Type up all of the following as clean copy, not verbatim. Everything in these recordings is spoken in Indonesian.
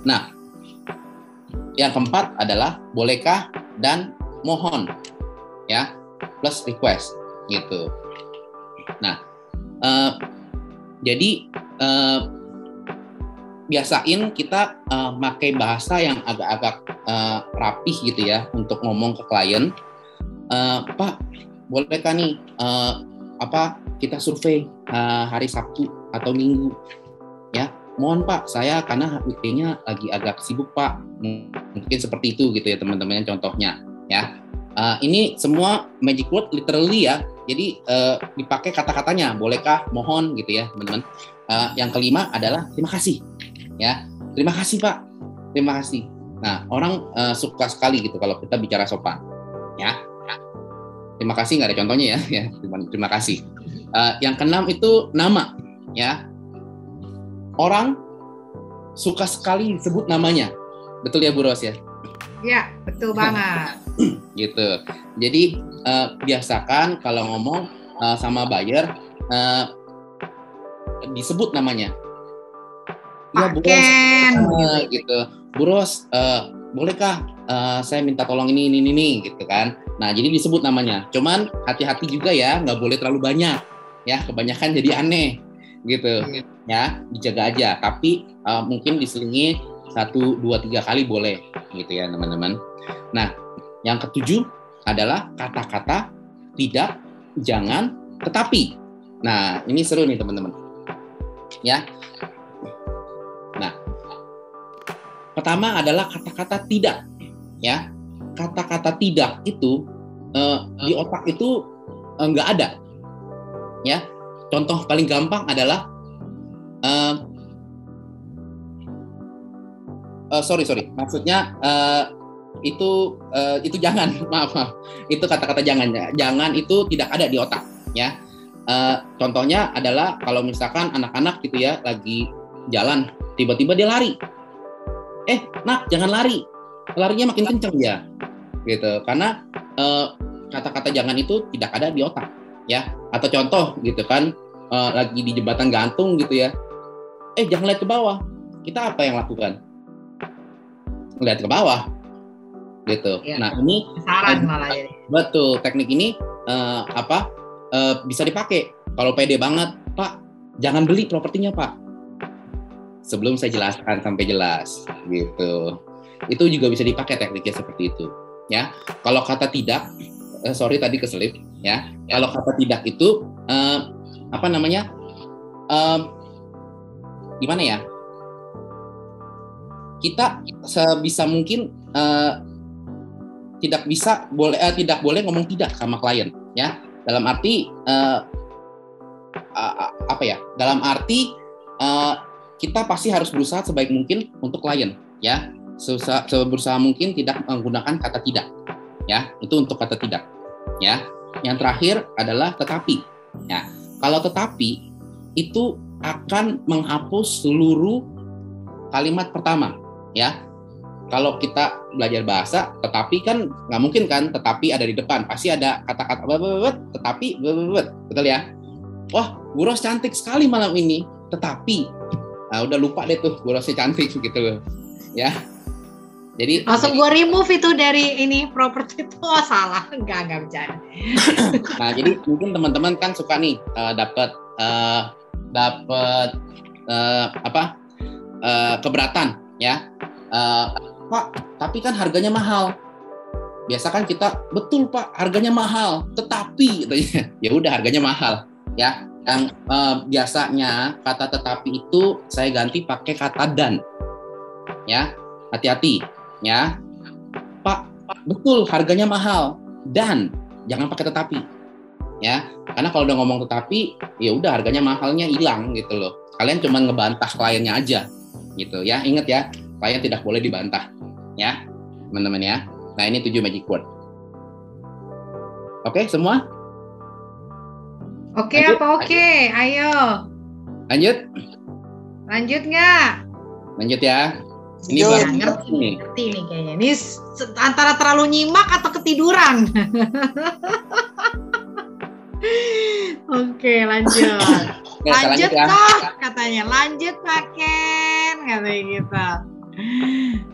Nah, yang keempat adalah bolehkah dan mohon, ya, plus request gitu. Nah, jadi biasain kita pakai bahasa yang agak-agak rapih gitu ya untuk ngomong ke klien. Pak, bolehkah nih kita survei hari Sabtu atau Minggu, ya? Mohon Pak, saya karena weekday-nya lagi agak sibuk Pak. Mungkin seperti itu gitu ya teman-teman, contohnya ya. Ini semua magic word literally ya. Jadi dipakai kata-katanya, bolehkah, mohon gitu ya teman-teman. Yang kelima adalah terima kasih ya. Terima kasih Pak, terima kasih. Nah, orang suka sekali gitu kalau kita bicara sopan ya. Terima kasih nggak ada contohnya ya. Terima kasih. Yang keenam itu nama ya. Orang suka sekali disebut namanya. Betul ya Bu Ros ya? Ya, betul banget. Gitu. Jadi biasakan kalau ngomong sama buyer disebut namanya. Ya Bu Ros, gitu. Bu Ros, bolehkah saya minta tolong ini gitu kan? Nah, jadi disebut namanya. Cuman hati-hati juga ya, nggak boleh terlalu banyak. Ya, kebanyakan jadi aneh gitu. Ya, dijaga aja. Tapi mungkin diselingi 1, 2, 3 kali boleh gitu ya teman-teman. Nah, yang ketujuh adalah kata-kata tidak, jangan, tetapi. Nah, ini seru nih teman-teman. Ya. Nah, pertama adalah kata-kata tidak. Ya, kata-kata tidak itu di otak itu nggak ada. Ya, contoh paling gampang adalah sorry, maksudnya itu jangan, maaf, itu kata-kata jangan itu tidak ada di otak, ya. Contohnya adalah kalau misalkan anak-anak gitu ya lagi jalan, tiba-tiba dia lari, nak jangan lari, larinya makin kencang ya, gitu, karena kata-kata jangan itu tidak ada di otak, ya. Atau contoh gitu kan, lagi di jembatan gantung gitu ya, jangan lihat ke bawah, kita apa yang lakukan? Lihat ke bawah gitu. Ya, nah ini saran malah ya. Betul, teknik ini bisa dipakai kalau pede banget, Pak, jangan beli propertinya Pak, sebelum saya jelaskan sampai jelas gitu. Itu juga bisa dipakai tekniknya seperti itu ya. Kalau kata tidak, sorry tadi keselip ya. Kalau kata tidak itu gimana ya, kita sebisa mungkin tidak boleh ngomong tidak sama klien ya, dalam arti dalam arti kita pasti harus berusaha sebaik mungkin untuk klien ya, berusaha mungkin tidak menggunakan kata tidak ya, itu untuk kata tidak ya. Yang terakhir adalah tetapi ya. Kalau tetapi itu akan menghapus seluruh kalimat pertama ya. Kalau kita belajar bahasa, tetapi kan nggak mungkin kan, tetapi ada di depan, pasti ada kata-kata tetapi, betul ya? Wah, Bu Ros cantik sekali malam ini, tetapi, nah udah lupa deh tuh Bu Rosnya cantik gitu, ya. Jadi langsung gue remove itu dari ini properti itu, salah, enggak bercanda. Nah, jadi mungkin teman-teman kan suka nih dapat keberatan ya. Pak, tapi kan harganya mahal. Biasa kan kita, betul Pak, harganya mahal, tetapi ya udah harganya mahal ya. Yang biasanya kata tetapi itu saya ganti pakai kata dan ya. Hati-hati ya. Pak, betul harganya mahal, dan jangan pakai tetapi ya. Karena kalau udah ngomong tetapi, ya udah harganya mahalnya hilang gitu loh. Kalian cuma ngebantah kliennya aja gitu ya. Ingat ya, klien tidak boleh dibantah ya teman-teman ya. Nah, ini 7 magic word. Oke semua? Oke, lanjut, apa oke? Ayo. Lanjut nggak? Lanjut ya. Ini ngerti nih kayaknya. Ini antara terlalu nyimak atau ketiduran. Oke, lanjut. Lanjut ya. Toh katanya, lanjut Pak Ken, katanya gitu.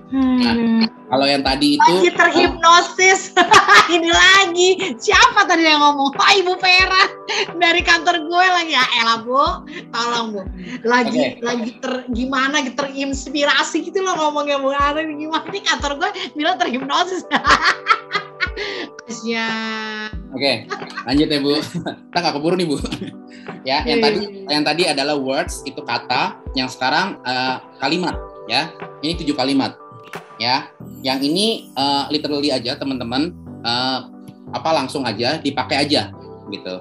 Nah, kalau yang tadi itu lagi terhipnosis. Ini lagi siapa tadi yang ngomong? Pak Ibu Vera dari kantor gue lagi. Ya elah Bu, tolong Bu. Lagi gimana terinspirasi gitu loh ngomongnya Bu. Gimana nih kantor gue bilang terhipnosis. Kasian. Oke, lanjut ya Bu. Kita nggak keburu nih Bu. Ya, yang tadi adalah words, itu kata. Yang sekarang kalimat. Ya, ini 7 kalimat. Ya, yang ini literally aja teman-teman. Langsung aja dipakai aja gitu.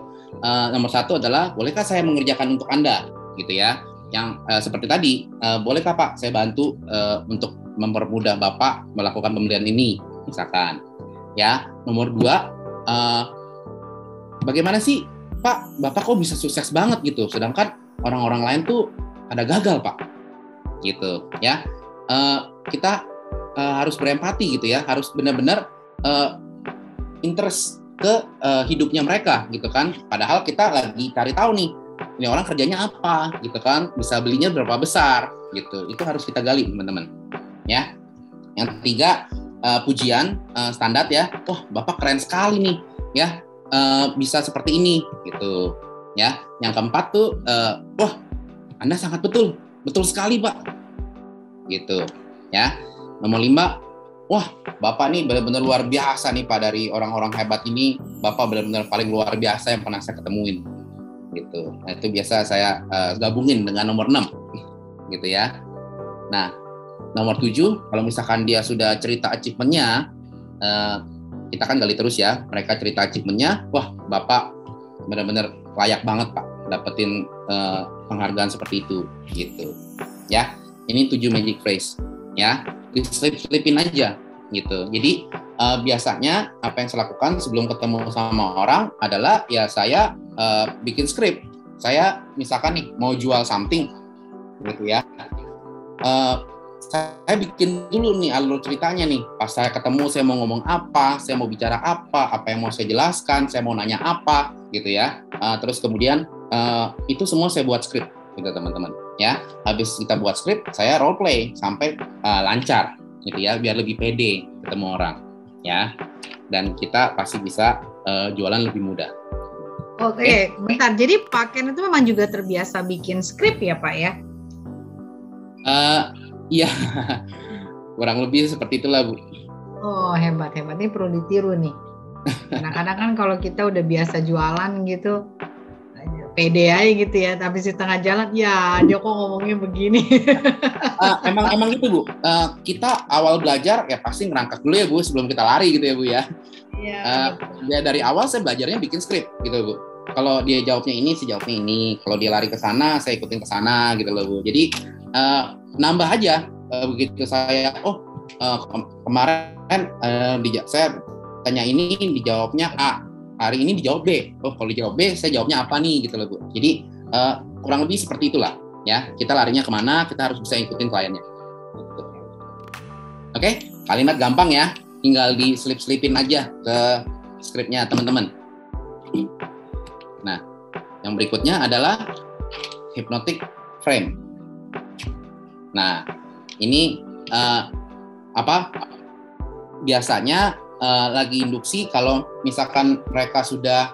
Nomor 1 adalah bolehkah saya mengerjakan untuk Anda gitu ya. Yang seperti tadi, bolehkah Pak saya bantu untuk mempermudah Bapak melakukan pembelian ini misalkan. Ya, nomor 2, bagaimana sih Pak, Bapak kok bisa sukses banget gitu, sedangkan orang-orang lain tuh ada gagal Pak, gitu ya. Kita harus berempati gitu ya, harus benar-benar interest ke hidupnya mereka gitu kan. Padahal kita lagi cari tahu nih, ini orang kerjanya apa gitu kan, bisa belinya berapa besar gitu. Itu harus kita gali teman-teman ya. Yang 3, pujian standar ya. Wah, Bapak keren sekali nih ya, bisa seperti ini gitu ya. Yang 4 tuh wah, Anda sangat betul sekali Pak gitu ya. Nomor 5, wah Bapak nih benar-benar luar biasa nih Pak, dari orang-orang hebat ini Bapak benar-benar paling luar biasa yang pernah saya ketemuin gitu. Nah itu biasa saya gabungin dengan nomor 6 gitu ya. Nah nomor 7, kalau misalkan dia sudah cerita achievement-nya, kita kan gali terus ya, mereka cerita achievement-nya, wah Bapak benar-benar layak banget Pak dapetin penghargaan seperti itu gitu ya. Ini 7 magic phrase ya, diselip-selipin aja gitu. Jadi biasanya apa yang saya lakukan sebelum ketemu sama orang adalah ya saya bikin skrip. Saya misalkan nih mau jual something gitu ya, saya bikin dulu nih alur ceritanya nih. Pas saya ketemu saya mau ngomong apa, saya mau bicara apa yang mau saya jelaskan, saya mau nanya apa gitu ya. Terus kemudian itu semua saya buat skrip gitu teman-teman ya. Habis kita buat skrip, saya role play sampai lancar gitu ya, biar lebih pede ketemu orang ya. Dan kita pasti bisa jualan lebih mudah. Oke, bentar. Jadi Pak Ken itu memang juga terbiasa bikin skrip ya Pak ya? Iya, kurang lebih seperti itulah Bu. Oh hebat. Ini perlu ditiru nih. Kadang-kadang kan kalau kita udah biasa jualan gitu, pede aja gitu ya, tapi di tengah jalan, ya dia kok ngomongnya begini. Emang gitu Bu. Kita awal belajar ya pasti ngerangkak dulu ya Bu sebelum kita lari gitu ya Bu ya. Iya. Ya dari awal saya belajarnya bikin skrip gitu Bu. Kalau dia jawabnya ini, saya jawabnya ini. Kalau dia lari ke sana, saya ikutin ke sana gitu loh Bu. Jadi nambah aja begitu saya. Kemarin saya tanya ini dijawabnya A. Hari ini dijawab B. Oh, kalau dijawab B, saya jawabnya apa nih gitu loh Bu. Jadi kurang lebih seperti itulah ya. Kita larinya kemana, kita harus bisa ikutin kliennya. Gitu. Oke, kalimat gampang ya. Tinggal diselip-selipin aja ke skripnya teman-teman. Nah, yang berikutnya adalah hypnotic frame. Nah, ini biasanya lagi induksi kalau misalkan mereka sudah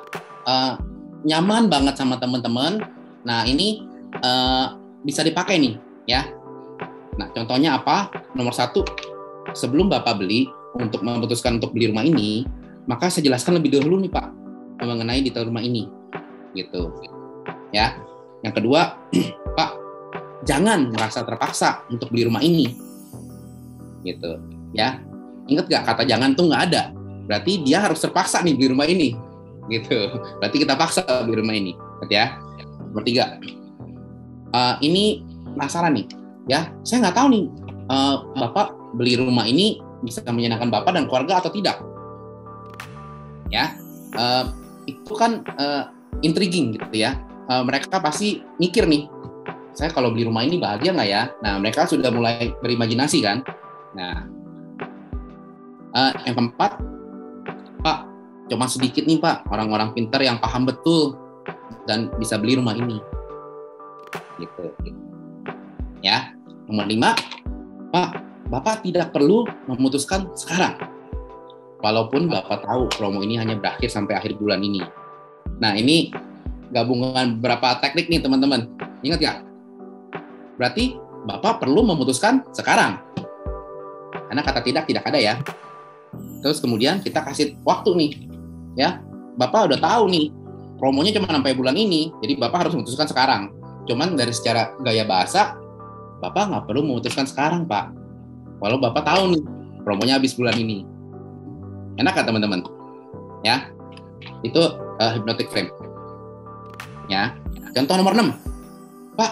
nyaman banget sama teman-teman. Nah, ini bisa dipakai nih ya. Nah, contohnya apa? Nomor 1, sebelum Bapak beli, untuk memutuskan untuk beli rumah ini, maka saya jelaskan lebih dahulu nih Pak mengenai detail rumah ini gitu ya. Yang kedua, Pak, jangan merasa terpaksa untuk beli rumah ini gitu ya. Ingat gak, kata jangan tuh nggak ada, berarti dia harus terpaksa nih beli rumah ini gitu. Berarti kita paksa beli rumah ini ya. Nomor 3, ini penasaran nih ya, saya nggak tahu nih Bapak beli rumah ini bisa menyenangkan Bapak dan keluarga atau tidak ya. Itu kan intriguing gitu ya. Mereka pasti mikir nih, saya kalau beli rumah ini bahagia nggak ya. Nah, mereka sudah mulai berimajinasi kan. Nah, yang keempat, Pak, cuma sedikit nih Pak orang-orang pintar yang paham betul dan bisa beli rumah ini gitu ya. Nomor 5, Pak, Bapak tidak perlu memutuskan sekarang. Walaupun Bapak tahu promo ini hanya berakhir sampai akhir bulan ini. Nah, ini gabungan beberapa teknik nih teman-teman. Ingat ya? Berarti Bapak perlu memutuskan sekarang. Karena kata tidak ada ya. Terus kemudian kita kasih waktu nih. Ya, Bapak udah tahu nih, promonya cuma sampai bulan ini. Jadi Bapak harus memutuskan sekarang. Cuman dari secara gaya bahasa, Bapak nggak perlu memutuskan sekarang, Pak. Walau Bapak tahu nih, promonya habis bulan ini. Enak kan teman-teman? Ya, itu hypnotic frame. Ya, contoh nomor 6. Pak,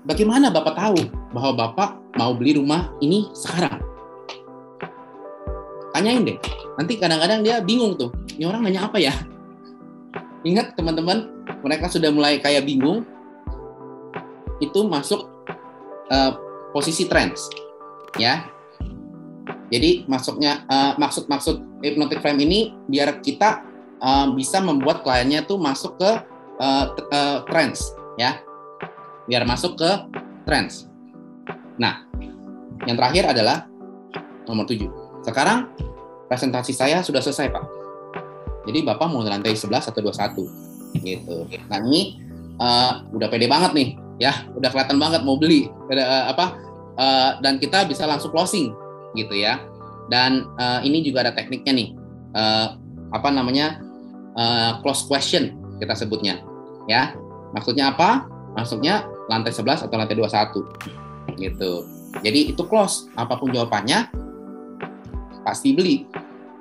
bagaimana Bapak tahu bahwa Bapak mau beli rumah ini sekarang? Tanyain deh. Nanti kadang-kadang dia bingung tuh. Ini orang nanya apa ya? Ingat teman-teman, mereka sudah mulai kayak bingung. Itu masuk posisi trance. Ya. Jadi maksud hypnotic frame ini biar kita bisa membuat kliennya tuh masuk ke trance, ya. Biar masuk ke trance. Nah, yang terakhir adalah nomor 7. Sekarang presentasi saya sudah selesai, Pak. Jadi Bapak mau lantai 11 atau 21 gitu. Nah, ini udah pede banget nih, ya. Udah kelihatan banget mau beli. Dan kita bisa langsung closing gitu ya. Dan ini juga ada tekniknya nih. Close question kita sebutnya, ya. Maksudnya apa? Maksudnya lantai 11 atau lantai 21 gitu. Jadi itu close, apapun jawabannya pasti beli,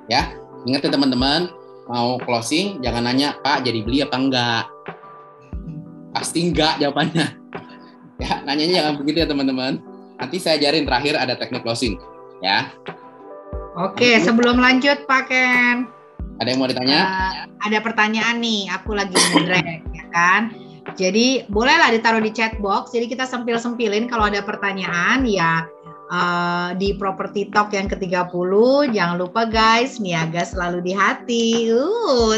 ya. Ingat ya teman-teman, mau closing jangan nanya, Pak jadi beli apa enggak. Pasti enggak jawabannya. Ya, nanyanya jangan begitu ya teman-teman. Nanti saya ajarin terakhir ada teknik closing, ya. Oke, sebelum lanjut Pak Ken. Ada yang mau ditanya? Ada pertanyaan nih, aku lagi nge-drag, ya kan? Jadi bolehlah ditaruh di chat box. Jadi kita sempil-sempilin kalau ada pertanyaan ya di Property Talk yang ke-30. Jangan lupa guys, niaga selalu di hati.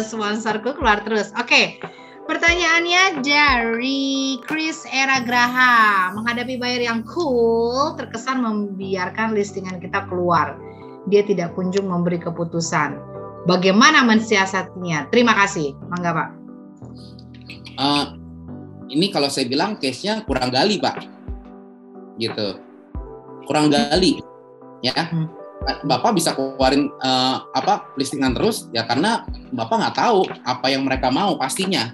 Sponsorku keluar terus. Oke. Pertanyaannya dari Chris Era Graha. Menghadapi buyer yang cool, terkesan membiarkan listingan kita keluar. Dia tidak kunjung memberi keputusan. Bagaimana mensiasatinya? Terima kasih. Mangga Pak. Ini kalau saya bilang case-nya kurang gali, Pak. Gitu. Kurang gali. Ya. Bapak bisa keluarin listingan terus ya karena Bapak nggak tahu apa yang mereka mau pastinya.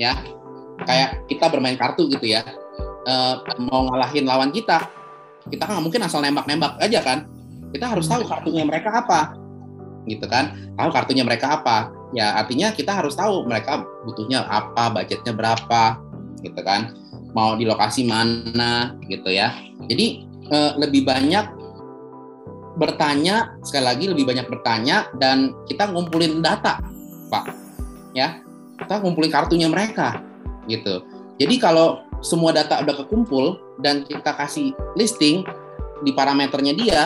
Ya. Kayak kita bermain kartu gitu ya. Mau ngalahin lawan kita kan nggak mungkin asal nembak-nembak aja kan. Kita harus tahu kartunya mereka apa. Gitu kan. Tahu kartunya mereka apa. Ya artinya kita harus tahu mereka butuhnya apa, budgetnya berapa, gitu kan, mau di lokasi mana, gitu ya. Jadi lebih banyak bertanya, sekali lagi lebih banyak bertanya dan kita ngumpulin data, Pak, ya, kita ngumpulin kartunya mereka, gitu. Jadi kalau semua data udah kekumpul dan kita kasih listing di parameternya dia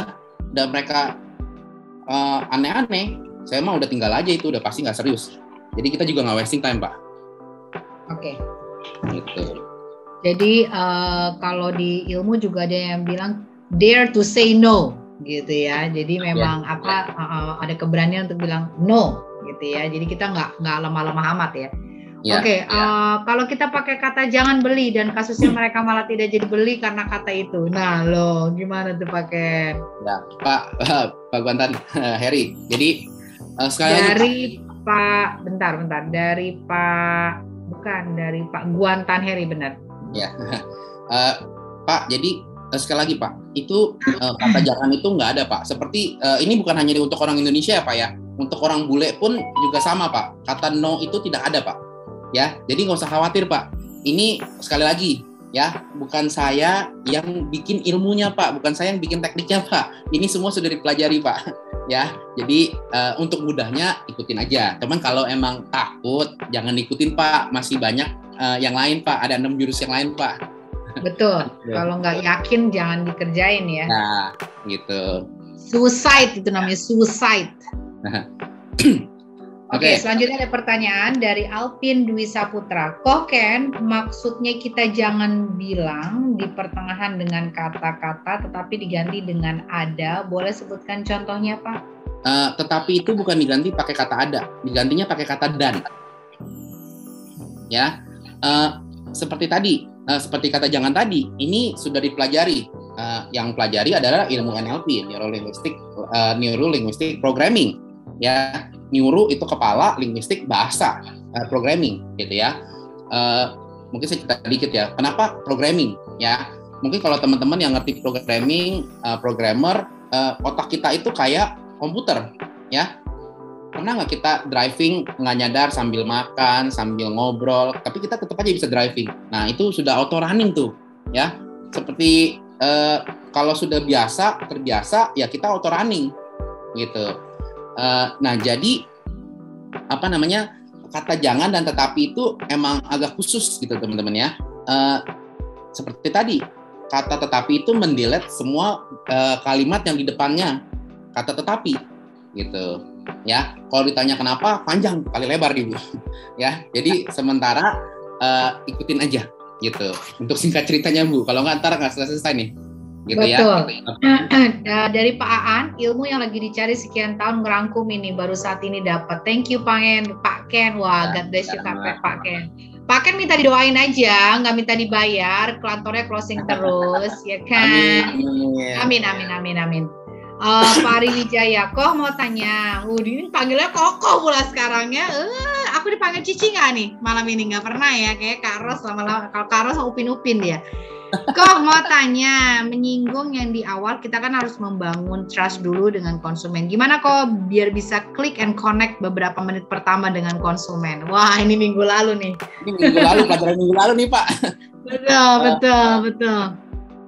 dan mereka aneh-aneh, saya mah udah tinggal aja itu, udah pasti nggak serius. Jadi kita juga nggak wasting time, Pak. Oke. Gitu. Jadi kalau di ilmu juga ada yang bilang dare to say no, gitu ya. Jadi memang ada keberanian untuk bilang no, gitu ya. Jadi kita nggak lemah-lemah amat ya. Oke. Kalau kita pakai kata jangan beli dan kasusnya mereka malah tidak jadi beli karena kata itu. Nah, lo gimana tuh pakai? Ya, Pak Guantan, Heri. Jadi sekali dari Pak, bentar, dari Pak, bukan dari Pak Guantan Heri, benar? Ya, Pak. Jadi sekali lagi Pak, itu kata jangan itu nggak ada Pak. Seperti ini bukan hanya untuk orang Indonesia ya Pak ya, untuk orang bule pun juga sama Pak. Kata no itu tidak ada Pak. Ya, jadi nggak usah khawatir Pak. Ini sekali lagi ya, bukan saya yang bikin ilmunya Pak, bukan saya yang bikin tekniknya Pak. Ini semua sudah dipelajari Pak. Ya, jadi untuk mudahnya ikutin aja. Cuman kalau emang takut, jangan ikutin Pak. Masih banyak yang lain Pak. Ada 6 jurus yang lain Pak. Betul. Kalau nggak yakin, jangan dikerjain ya. Nah, gitu. Suicide itu namanya suicide. Oke, selanjutnya ada pertanyaan dari Alvin Dwi Saputra. Kok Ken, maksudnya kita jangan bilang di pertengahan dengan kata-kata tetapi diganti dengan ada. Boleh sebutkan contohnya, Pak? Tetapi itu bukan diganti pakai kata ada, digantinya pakai kata dan. Ya, seperti tadi, seperti kata jangan tadi, ini sudah dipelajari. Yang pelajari adalah ilmu NLP, Neuro Linguistic Programming. Ya, neuro itu kepala, linguistik bahasa, programming, gitu ya. Mungkin saya cerita dikit ya. Kenapa programming? Ya, mungkin kalau teman-teman yang ngerti programming, programmer, otak kita itu kayak komputer, ya. Pernah nggak kita driving nggak nyadar sambil makan, sambil ngobrol, tapi kita tetap aja bisa driving. Nah, itu sudah auto running tuh, ya. Seperti kalau sudah terbiasa, ya kita auto running, gitu. Nah, jadi kata jangan dan tetapi itu emang agak khusus gitu teman-teman ya. Seperti tadi, kata tetapi itu mendelete semua kalimat yang di depannya kata tetapi gitu ya. Kalau ditanya kenapa, panjang kali lebar ibu ya. Jadi sementara ikutin aja gitu untuk singkat ceritanya Bu. Kalau nggak ntar nggak selesai nih. Gitu. Betul. Ya. Dari Pak Aan, ilmu yang lagi dicari sekian tahun ngerangkum ini baru saat ini dapat. Thank you Pak Ken. Wah, God bless you Pak Ken. Pak Ken minta didoain aja, nggak minta dibayar. Kantornya closing terus, ya kan? Amin. Pak Ari Wijaya, kok mau tanya. Ini panggilnya Koko pula sekarang ya. Aku dipanggil Cici nggak nih malam ini? Nggak pernah ya, kayak Karos lama-lama. Kalau Karos upin-upin dia. Kok mau tanya, menyinggung yang di awal kita kan harus membangun trust dulu dengan konsumen. Gimana kok biar bisa click and connect beberapa menit pertama dengan konsumen? Wah, ini minggu lalu nih. Ini minggu lalu, pelajaran minggu lalu nih Pak. Betul.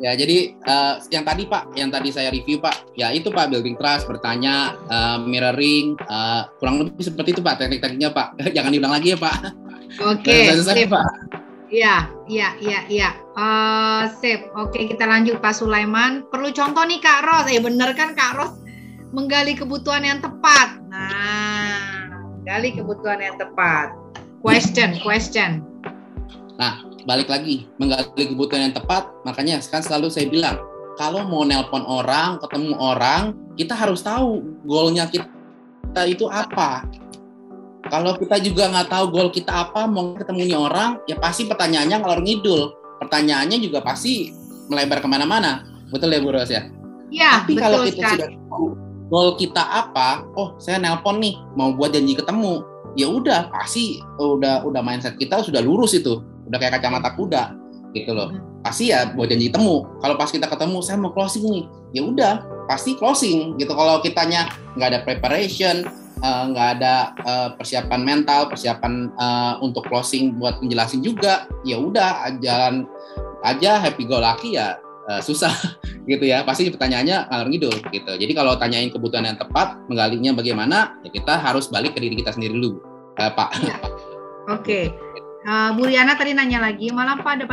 Ya, jadi yang tadi saya review Pak, ya itu Pak, building trust, bertanya, mirroring, kurang lebih seperti itu Pak, teknik-tekniknya Pak. Jangan diulang lagi ya Pak. Oke, sip Pak. Iya. Sip. Oke, kita lanjut Pak Sulaiman. Perlu contoh nih Kak Ros. Bener kan Kak Ros menggali kebutuhan yang tepat. Nah, menggali kebutuhan yang tepat. Question. Nah, balik lagi, menggali kebutuhan yang tepat. Makanya kan selalu saya bilang, kalau mau nelpon orang, ketemu orang, kita harus tahu goalnya kita itu apa. Kalau kita juga nggak tahu goal kita apa, mau ketemu orang, ya pasti pertanyaannya ngalor ngidul. Pertanyaannya juga pasti melebar kemana-mana. Betul ya Bu Ros ya? Iya, tapi kalau kita sudah tahu goal kita apa, oh saya nelpon nih, mau buat janji ketemu, ya udah pasti udah mindset kita sudah lurus itu, udah kayak kacamata kuda gitu loh. Pasti ya buat janji ketemu. Kalau pas kita ketemu, saya mau closing nih, ya udah pasti closing gitu. Kalau kitanya nggak ada preparation, nggak ada persiapan mental, persiapan untuk closing buat menjelasin juga, ya udah jalan aja happy go lucky ya susah gitu ya, pasti pertanyaannya ngalor ngidul gitu. Jadi kalau tanyain kebutuhan yang tepat, menggalinya bagaimana, ya kita harus balik ke diri kita sendiri dulu Pak. Oke. Bu Riana tadi nanya lagi, malam Pak,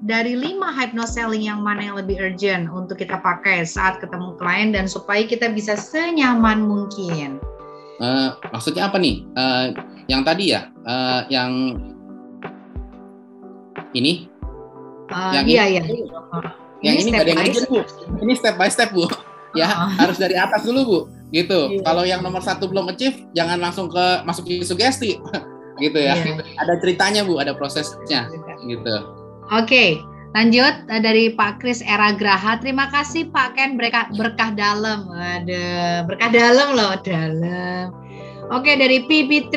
dari 5 hypnoselling yang mana yang lebih urgent untuk kita pakai saat ketemu klien dan supaya kita bisa senyaman mungkin? Maksudnya apa nih? Yang tadi ya, yang ini? Iya. Yang ini nggak ada yang urgent Bu. Ini step by step Bu. Ya harus dari atas dulu Bu. Gitu. Iya. Kalau yang nomor 1 belum achieve, jangan langsung masuk ke sugesti. Gitu ya. Iya. Ada ceritanya Bu, ada prosesnya. Gitu. Oke. Lanjut dari Pak Kris Era Graha. Terima kasih Pak Ken, berkah dalam. Waduh, berkah dalam loh, dalam. Oke, dari PB3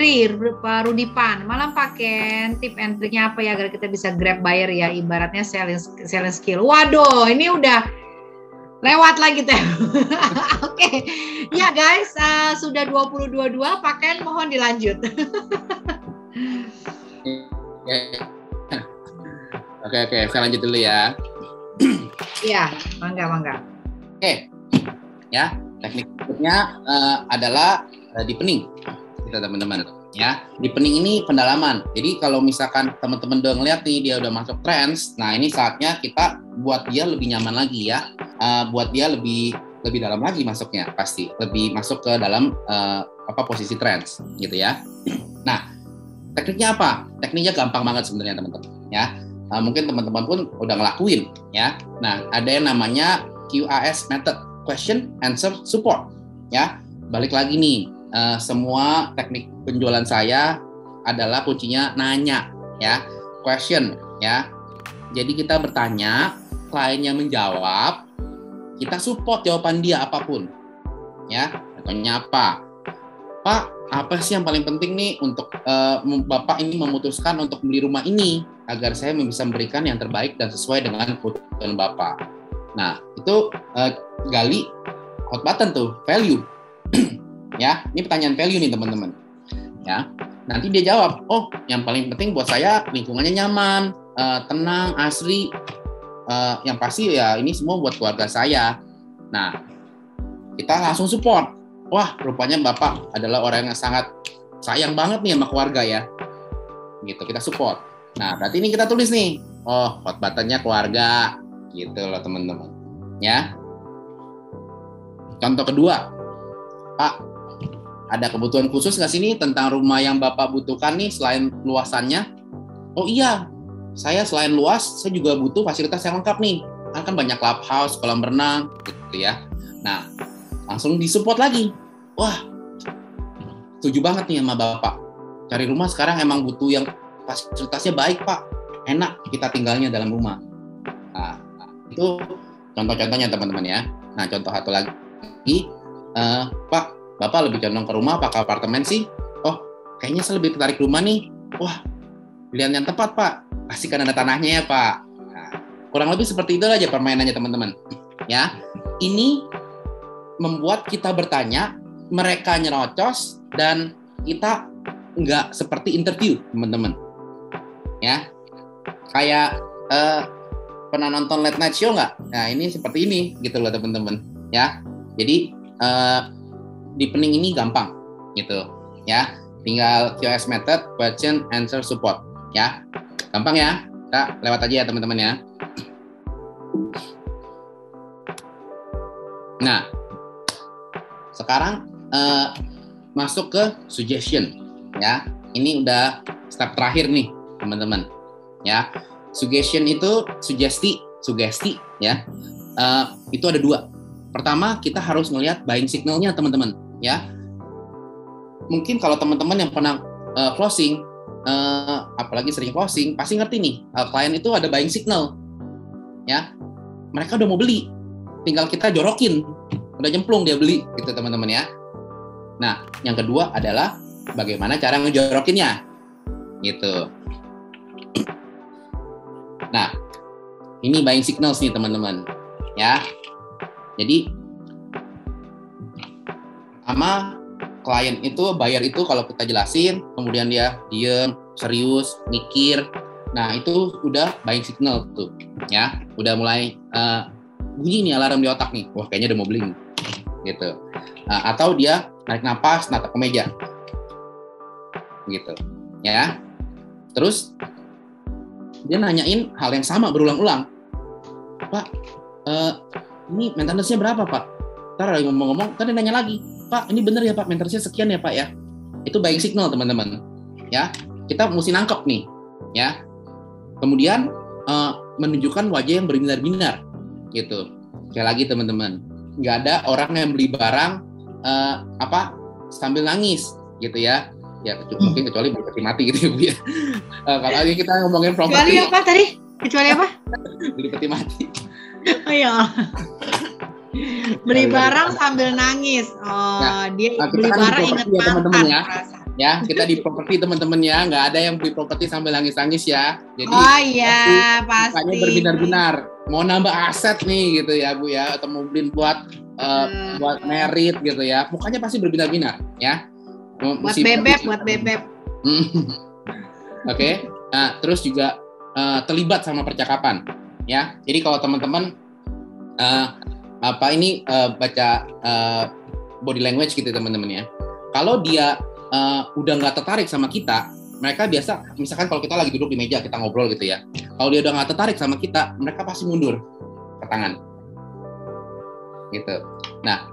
Pak Rudipan. Malam Pak Ken, tip and triknya apa ya agar kita bisa grab buyer ya, ibaratnya selling skill. Waduh, ini udah lewat lagi teh. Oke. Ya guys, sudah 2022, Pak Ken mohon dilanjut. Oke, saya lanjut dulu ya. Iya, mangga. Oke, ya teknik berikutnya adalah deepening, kita teman-teman. Ya, deepening ini pendalaman. Jadi kalau misalkan teman-teman udah ngeliat nih dia udah masuk trends, nah ini saatnya kita buat dia lebih nyaman lagi ya, buat dia lebih lebih dalam lagi masuknya, pasti lebih masuk ke dalam posisi trance gitu ya. Nah, tekniknya apa? Tekniknya gampang banget sebenarnya teman-teman ya. Mungkin teman-teman pun udah ngelakuin ya. Nah, ada yang namanya QAS method, question answer support ya. Balik lagi nih, semua teknik penjualan saya adalah kuncinya nanya ya, question ya. Jadi kita bertanya, kliennya menjawab, kita support jawaban dia apapun ya. Contohnya apa? Pak, apa sih yang paling penting nih untuk Bapak ini memutuskan untuk beli rumah ini agar saya bisa memberikan yang terbaik dan sesuai dengan kebutuhan Bapak. Nah, itu gali hot button tuh, value. Ya, ini pertanyaan value nih teman-teman. Ya, nanti dia jawab, oh yang paling penting buat saya lingkungannya nyaman, tenang, asri. Yang pasti ya ini semua buat keluarga saya. Nah, kita langsung support. Wah, rupanya Bapak adalah orang yang sangat sayang banget nih sama keluarga ya. Gitu, kita support. Nah, berarti ini kita tulis nih. Oh, hot button-nya keluarga. Gitu loh teman-teman. Ya. Contoh kedua. Pak, ada kebutuhan khusus nggak sih nih tentang rumah yang Bapak butuhkan nih selain luasannya? Oh iya, saya selain luas, saya juga butuh fasilitas yang lengkap nih. Kan banyak clubhouse, kolam renang, gitu ya. Nah, langsung disupport lagi. Wah, setuju banget nih sama Bapak. Cari rumah sekarang emang butuh yang fasilitasnya baik, Pak. Enak kita tinggalnya dalam rumah. Nah, itu contoh-contohnya teman-teman ya. Nah, contoh satu lagi, Pak, Bapak lebih condong ke rumah apa ke apartemen sih? Oh, kayaknya saya lebih tertarik rumah nih. Wah, pilihan yang tepat, Pak. Pastikan ada tanahnya ya, Pak. Nah, kurang lebih seperti itu aja permainannya teman-teman. Ya, ini membuat kita bertanya, mereka nyerocos, dan kita nggak seperti interview, teman-teman. Ya, kayak pernah nonton late night show nggak? Nah, ini seperti ini, gitu loh teman-teman. Ya, jadi deepening ini gampang, gitu. Ya, tinggal QS method, question, answer, support. Ya, gampang ya. Kita lewat aja ya teman-teman ya. Nah, sekarang masuk ke suggestion ya. Ini udah step terakhir nih teman-teman ya. Suggestion itu sugesti ya. Itu ada dua. Pertama, kita harus melihat buying signalnya teman-teman ya. Mungkin kalau teman-teman yang pernah closing, apalagi sering closing, pasti ngerti nih, klien itu ada buying signal ya. Mereka udah mau beli, tinggal kita jorokin, udah nyemplung dia beli gitu teman-teman ya. Nah, yang kedua adalah bagaimana cara ngejorokinnya gitu. Nah, ini buying signals nih teman-teman ya. Jadi pertama, klien itu, buyer itu kalau kita jelasin, kemudian dia diem, serius, mikir, nah itu udah buying signal tuh ya. Udah mulai bunyi nih alarm di otak nih, wah kayaknya udah mau beli nih gitu. Atau dia narik napas, natap ke meja gitu ya. Terus dia nanyain hal yang sama berulang-ulang, Pak, ini maintenance-nya berapa Pak? Ntar lagi ngomong-ngomong, kan dia nanya lagi, Pak ini bener ya Pak, maintenance-nya sekian ya Pak ya. Itu buying signal teman-teman ya. Kita mesti nangkep nih ya. Kemudian menunjukkan wajah yang berbinar-binar gitu. Sekali lagi teman-teman, nggak ada orang yang beli barang sambil nangis gitu ya. Ya mungkin kecuali beli peti mati gitu ya Bu ya. Kalau lagi kita ngomongin properti. Kecuali apa tadi? Kecuali apa? Beli peti mati. Oh iya. Beli barang sambil nangis. Oh, nah, dia beli kan barang ingat ya, teman-teman ya. Perasaan. Ya, kita di properti teman-teman ya, nggak ada yang beli properti sambil nangis-nangis ya. Jadi oh iya, pasti. Berbinar-binar. Mau nambah aset nih gitu ya Bu ya, atau mau beli buat merit gitu ya. Mukanya pasti berbinar-binar ya. Buat bebek. Oke. Nah, terus juga terlibat sama percakapan ya. Jadi kalau teman-teman baca body language gitu teman-teman ya. Kalau dia udah nggak tertarik sama kita, mereka biasa, misalkan kalau kita lagi duduk di meja kita ngobrol gitu ya. Kalau dia udah nggak tertarik sama kita, mereka pasti mundur ke tangan. gitu. Nah,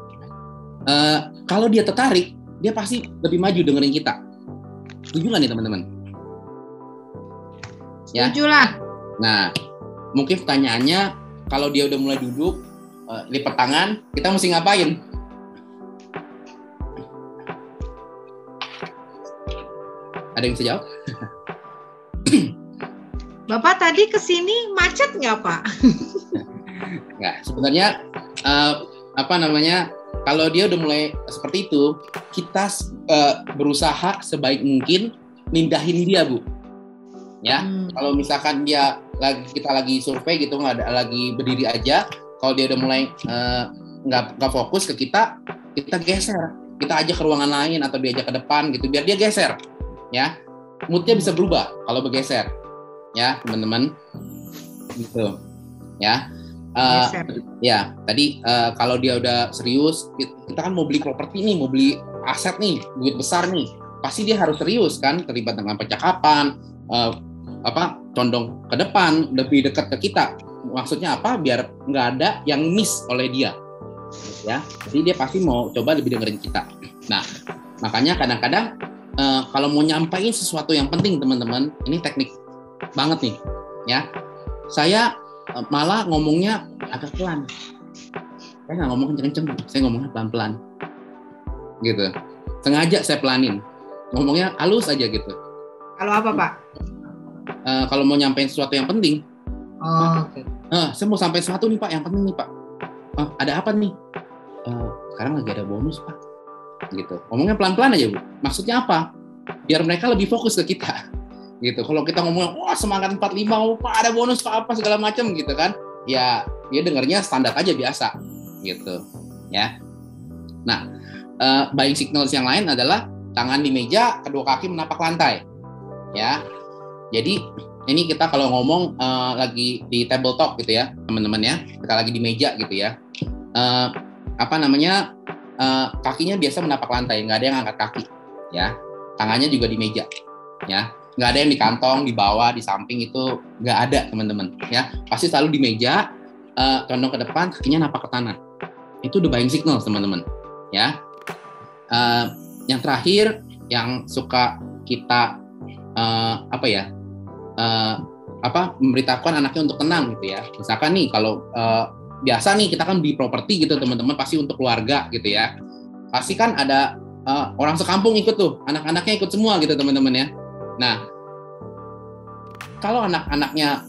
kalau dia tertarik, dia pasti lebih maju dengerin kita. Setuju nggak nih teman-teman? Setuju lah. Nah, mungkin pertanyaannya, kalau dia udah mulai duduk, lipat tangan, kita mesti ngapain? Ada yang bisa jawab? Bapak tadi kesini macet nggak, Pak? Nggak, sebenarnya kalau dia udah mulai seperti itu, kita berusaha sebaik mungkin mindahin dia, Bu. Ya, kalau misalkan kita lagi survei gitu, nggak ada, lagi berdiri aja, kalau dia udah mulai nggak fokus ke kita geser, kita ajak ke ruangan lain atau diajak ke depan gitu, biar dia geser, ya, moodnya bisa berubah kalau bergeser, ya teman-teman, gitu, ya. Ya, tadi kalau dia udah serius, kita kan mau beli properti nih, mau beli aset nih, duit besar nih, pasti dia harus serius kan, terlibat dengan percakapan, condong ke depan, lebih dekat ke kita. Maksudnya apa? Biar nggak ada yang miss oleh dia, ya. Jadi dia pasti mau coba lebih dengerin kita. Nah, makanya kadang-kadang kalau mau nyampein sesuatu yang penting, teman-teman, ini teknik banget nih, ya. Saya malah ngomongnya agak pelan. Saya nggak ngomong kenceng-kenceng, saya ngomongnya pelan-pelan, gitu. Sengaja saya pelanin, ngomongnya halus aja gitu. Kalau apa, Pak? Kalau mau nyampein sesuatu yang penting. Oke. Saya mau sampai sesuatu nih Pak, yang penting nih Pak. Ada apa nih? Sekarang lagi ada bonus Pak. Gitu. Ngomongnya pelan-pelan aja Bu. Maksudnya apa? Biar mereka lebih fokus ke kita. Gitu. Kalau kita ngomong, wah semangat 45, Pak ada bonus Pak apa segala macam gitu kan. Ya, dia dengarnya standar aja biasa. Gitu. Ya. Nah, buying signals yang lain adalah tangan di meja, kedua kaki menapak lantai. Ya. Jadi ini kita kalau ngomong lagi di table talk gitu ya, teman-teman ya. Kita lagi di meja gitu ya. Kakinya biasa menapak lantai, nggak ada yang angkat kaki, ya. Tangannya juga di meja, ya. Nggak ada yang di kantong, di bawah, di samping, itu nggak ada, teman-teman, ya. Pasti selalu di meja, condong ke depan, kakinya napak ke tanah. Itu the buying signal, teman-teman, ya. Yang terakhir, yang suka kita memberitahukan anaknya untuk tenang gitu ya. Misalkan nih kalau biasa nih kita kan di properti gitu teman-teman, pasti untuk keluarga gitu ya. Pasti kan ada orang sekampung ikut tuh, anak-anaknya ikut semua gitu teman-teman ya. Nah, kalau anak-anaknya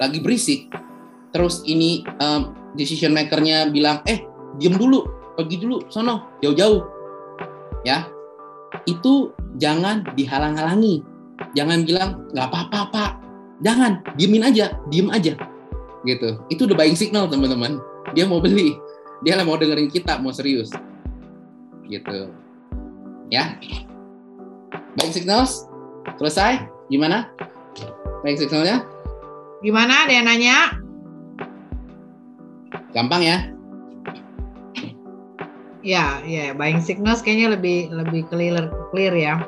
lagi berisik, terus ini decision maker-nya bilang, diem dulu, pergi dulu, sono, jauh-jauh, ya. Itu jangan dihalang-halangi. Jangan bilang, nggak apa-apa Pak. Jangan, diem aja. Gitu. Itu udah buying signal teman-teman. Dia mau beli. Dia mau dengerin kita, mau serius. Gitu. Ya. Buying signals? Selesai? Gimana? Buying signalnya? Gimana? Ada yang nanya? Gampang ya? Ya, buying signals kayaknya lebih clear ya.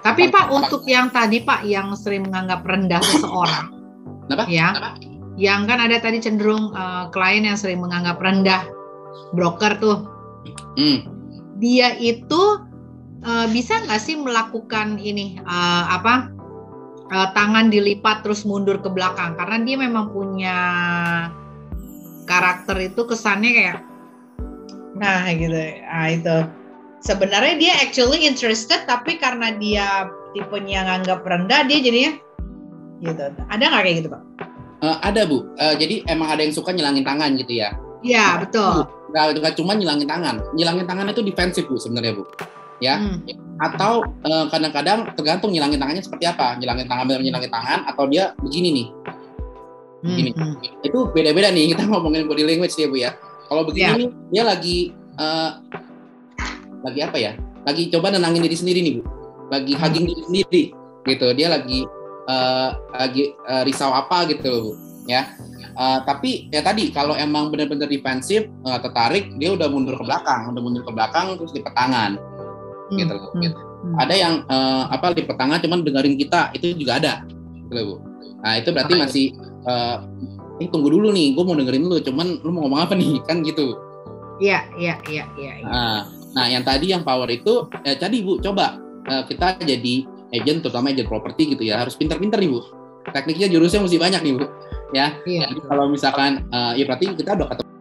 Tapi Pak, untuk yang tadi Pak, yang sering menganggap rendah seseorang, ya, yang kan ada tadi cenderung klien yang sering menganggap rendah broker tuh, dia itu bisa nggak sih melakukan ini tangan dilipat terus mundur ke belakang, karena dia memang punya karakter itu kesannya kayak, nah gitu, itu. Sebenarnya dia actually interested, tapi karena dia tipenya nganggap rendah, dia jadinya gitu. Ada nggak kayak gitu Pak? Ada Bu. Jadi emang ada yang suka nyilangin tangan gitu ya? Iya, betul. Nggak cuma nyilangin tangan. Nyilangin tangan itu defensif Bu sebenarnya Bu. Ya. Atau kadang-kadang tergantung nyilangin tangannya seperti apa. Nyilangin tangan benar nyilangin tangan, atau dia begini nih. Begini. Itu beda-beda nih. Kita ngomongin body language ya Bu ya. Kalau begini nih, dia lagi apa ya? Lagi coba nenangin diri sendiri nih Bu. Lagi hugging diri sendiri gitu. Dia lagi risau apa gitu Bu, ya. Tapi ya tadi kalau emang benar-benar defensif, tertarik, dia udah mundur ke belakang terus lipat tangan. Gitu loh. Ada yang lipat tangan cuman dengerin kita, itu juga ada. Gitu Bu. Nah, itu berarti masih tunggu dulu nih, gue mau dengerin lu, cuman lu mau ngomong apa nih, kan gitu. Iya. Nah, yang tadi yang power itu, tadi Bu, coba kita jadi agent, terutama agent properti gitu ya, harus pintar-pintar nih Bu. Tekniknya, jurusnya mesti banyak nih Bu. Ya, Iya. jadi kalau misalkan, ya berarti kita udah ketemu